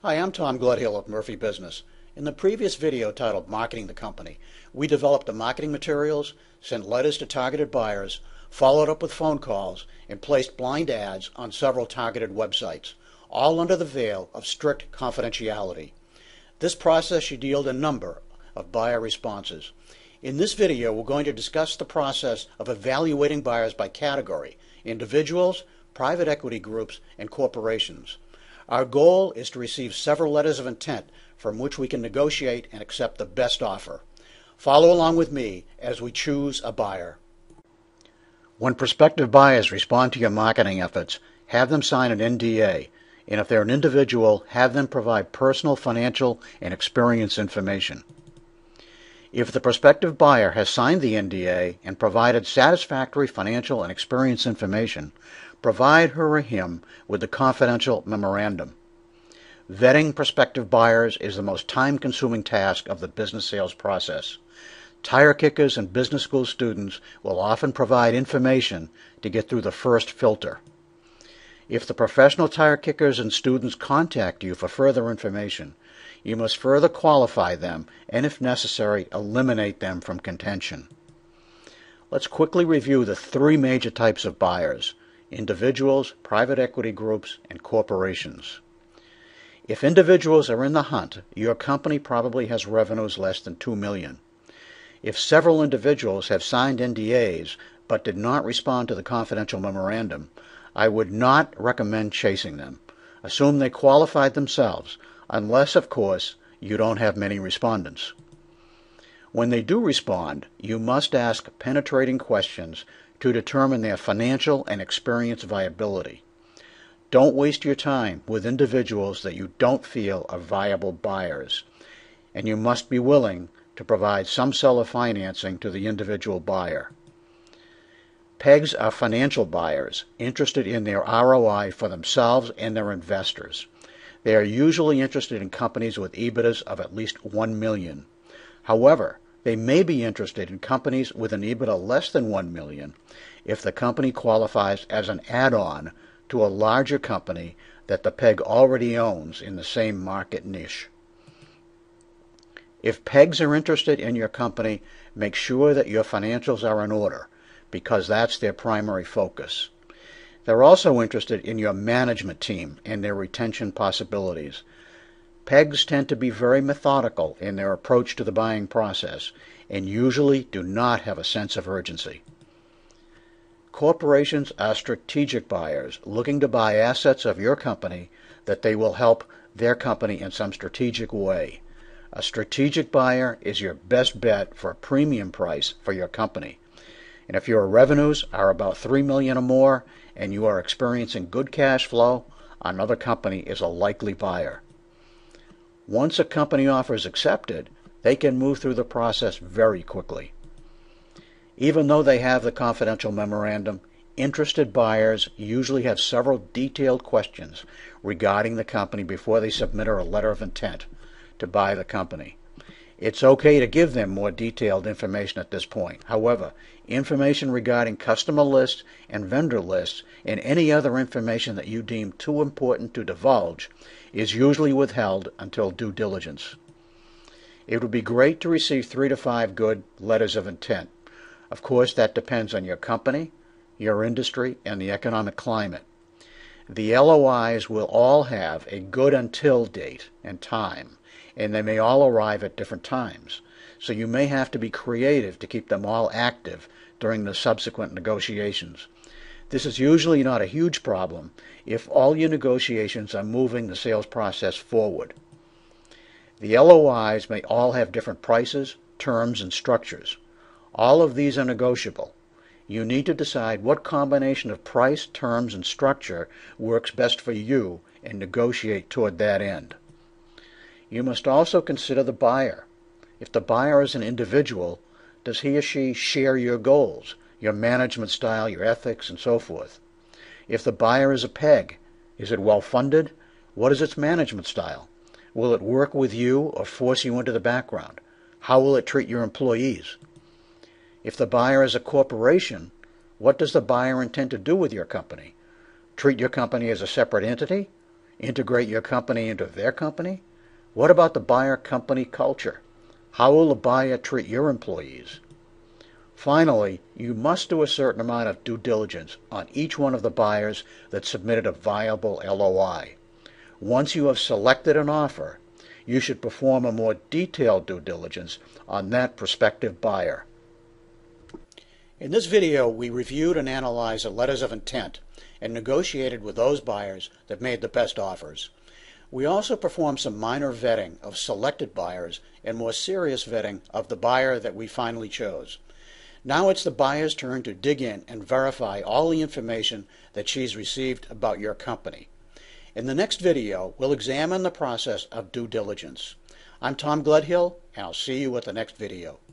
Hi, I'm Tom Gledhill of Murphy Business. In the previous video titled Marketing the Company, we developed the marketing materials, sent letters to targeted buyers, followed up with phone calls, and placed blind ads on several targeted websites, all under the veil of strict confidentiality. This process should yield a number of buyer responses. In this video, we're going to discuss the process of evaluating buyers by category: individuals, private equity groups, and corporations. Our goal is to receive several letters of intent from which we can negotiate and accept the best offer. Follow along with me as we choose a buyer. When prospective buyers respond to your marketing efforts, have them sign an NDA, and if they're an individual, have them provide personal, financial, and experience information. If the prospective buyer has signed the NDA and provided satisfactory financial and experience information, provide her or him with the confidential memorandum. Vetting prospective buyers is the most time-consuming task of the business sales process. Tire kickers and business school students will often provide information to get through the first filter. If the professional tire kickers and students contact you for further information, you must further qualify them and, if necessary, eliminate them from contention. Let's quickly review the three major types of buyers: individuals, private equity groups, and corporations. If individuals are in the hunt, your company probably has revenues less than $2 million. If several individuals have signed NDAs but did not respond to the confidential memorandum, I would not recommend chasing them. Assume they qualified themselves, unless, of course, you don't have many respondents. When they do respond, you must ask penetrating questions to determine their financial and experience viability. Don't waste your time with individuals that you don't feel are viable buyers, and you must be willing to provide some seller financing to the individual buyer. PEGs are financial buyers interested in their ROI for themselves and their investors. They are usually interested in companies with EBITDAs of at least $1 million. However, they may be interested in companies with an EBITDA less than $1 million if the company qualifies as an add-on to a larger company that the PEG already owns in the same market niche. If PEGs are interested in your company, make sure that your financials are in order, because that's their primary focus. They're also interested in your management team and their retention possibilities. PEGs tend to be very methodical in their approach to the buying process and usually do not have a sense of urgency. Corporations are strategic buyers looking to buy assets of your company that they will help their company in some strategic way. A strategic buyer is your best bet for a premium price for your company. And if your revenues are about $3 million or more and you are experiencing good cash flow, another company is a likely buyer. Once a company offer is accepted, they can move through the process very quickly. Even though they have the confidential memorandum, interested buyers usually have several detailed questions regarding the company before they submit a letter of intent to buy the company. It's okay to give them more detailed information at this point. However, information regarding customer lists and vendor lists and any other information that you deem too important to divulge is usually withheld until due diligence. It would be great to receive 3 to 5 good letters of intent. Of course, that depends on your company, your industry, and the economic climate. The LOIs will all have a good until date and time, and they may all arrive at different times. So you may have to be creative to keep them all active during the subsequent negotiations. This is usually not a huge problem if all your negotiations are moving the sales process forward. The LOIs may all have different prices, terms, and structures. All of these are negotiable. You need to decide what combination of price, terms, and structure works best for you and negotiate toward that end. You must also consider the buyer. If the buyer is an individual, does he or she share your goals, your management style, your ethics, and so forth? If the buyer is a PEG, is it well funded? What is its management style? Will it work with you or force you into the background? How will it treat your employees? If the buyer is a corporation, what does the buyer intend to do with your company? Treat your company as a separate entity? Integrate your company into their company? What about the buyer company culture? How will the buyer treat your employees? Finally, you must do a certain amount of due diligence on each one of the buyers that submitted a viable LOI. Once you have selected an offer, you should perform a more detailed due diligence on that prospective buyer. In this video, we reviewed and analyzed the letters of intent and negotiated with those buyers that made the best offers. We also performed some minor vetting of selected buyers and more serious vetting of the buyer that we finally chose. Now it's the buyer's turn to dig in and verify all the information that she's received about your company. In the next video, we'll examine the process of due diligence. I'm Tom Gledhill, and I'll see you at the next video.